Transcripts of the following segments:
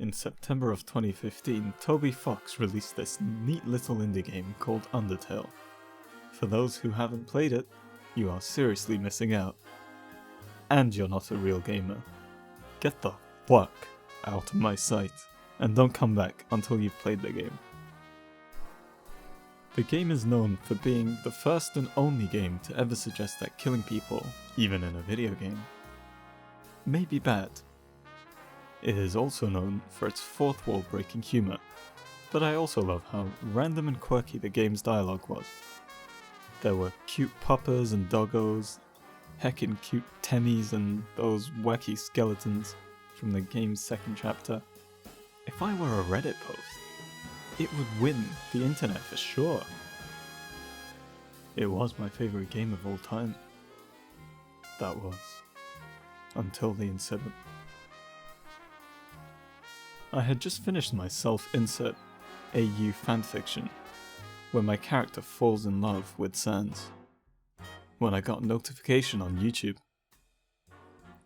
In September of 2015, Toby Fox released this neat little indie game called Undertale. For those who haven't played it, you are seriously missing out. And you're not a real gamer. Get the fuck out of my sight, and don't come back until you've played the game. The game is known for being the first and only game to ever suggest that killing people, even in a video game, may be bad. It is also known for its fourth wall breaking humour, but I also love how random and quirky the game's dialogue was. There were cute puppers and doggos, heckin' cute temmies and those wacky skeletons from the game's second chapter. If I were a Reddit post, it would win the internet for sure. It was my favourite game of all time. That was. Until the incident. I had just finished my self-insert AU fanfiction, where my character falls in love with Sans, when I got a notification on YouTube.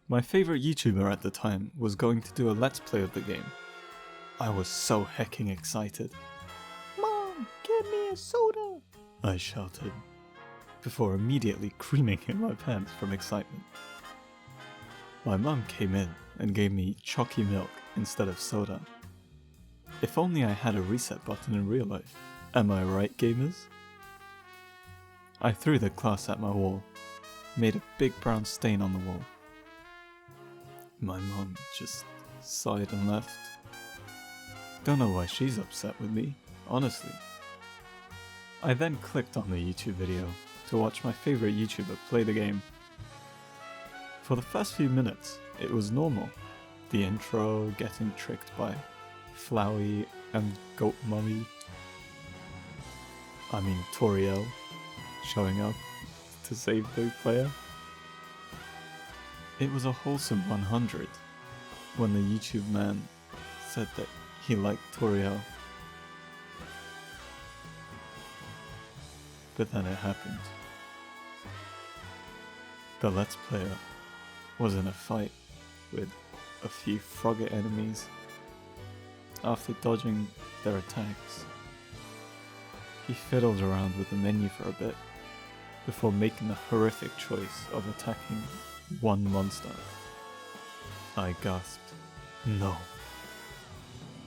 My favourite YouTuber at the time was going to do a let's play of the game. I was so hecking excited. "Mom, give me a soda!" I shouted, before immediately creaming in my pants from excitement. My mum came in and gave me chalky milk instead of soda. If only I had a reset button in real life. Am I right, gamers? I threw the glass at my wall, made a big brown stain on the wall. My mum just sighed and left. Don't know why she's upset with me, honestly. I then clicked on the YouTube video to watch my favourite YouTuber play the game. For the first few minutes, it was normal. The intro, getting tricked by Flowey and Goat Mummy. Toriel, showing up to save the player. It was a wholesome 100 when the YouTube man said that he liked Toriel. But then it happened. The Let's Player was in a fight with a few frogger enemies. After dodging their attacks, he fiddled around with the menu for a bit before making the horrific choice of attacking one monster. I gasped, "No.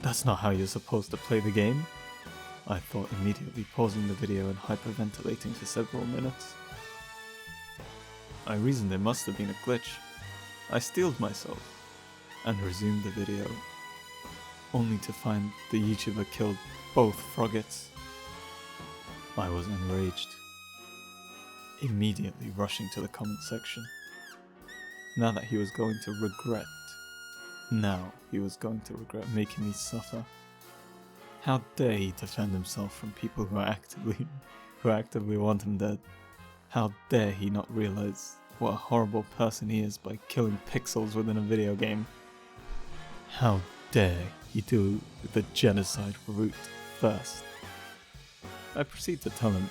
That's not how you're supposed to play the game," I thought, immediately pausing the video and hyperventilating for several minutes. I reasoned it must have been a glitch. I steeled myself and resumed the video, only to find the YouTuber killed both froggets. I was enraged, immediately rushing to the comment section. Now he was going to regret making me suffer. How dare he defend himself from people who actively want him dead? How dare he not realize what a horrible person he is by killing pixels within a video game? How dare he do the genocide route first? I proceed to tell him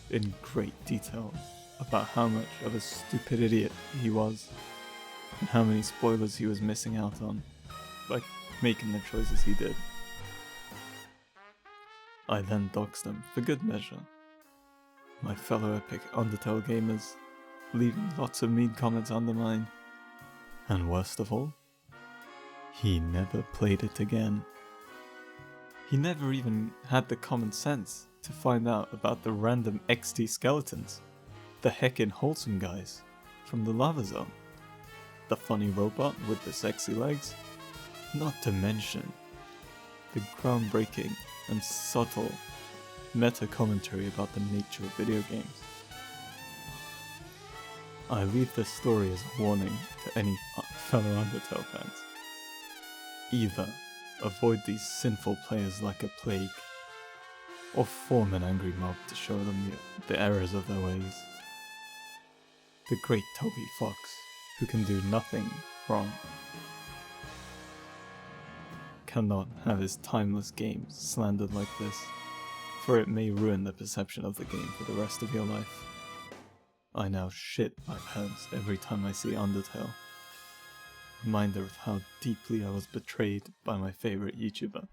in great detail about how much of a stupid idiot he was and how many spoilers he was missing out on by making the choices he did. I then doxed him for good measure. My fellow epic Undertale gamers, leaving lots of mean comments under mine. And worst of all, he never played it again. He never even had the common sense to find out about the random XD skeletons, the heckin' wholesome guys from the lava zone, the funny robot with the sexy legs, not to mention the groundbreaking and subtle meta commentary about the nature of video games. I leave this story as a warning to any fellow Undertale fans. Either avoid these sinful players like a plague, or form an angry mob to show them the errors of their ways. The great Toby Fox, who can do nothing wrong, cannot have his timeless games slandered like this, for it may ruin the perception of the game for the rest of your life. I now shit my pants every time I see Undertale. reminder of how deeply I was betrayed by my favorite YouTuber.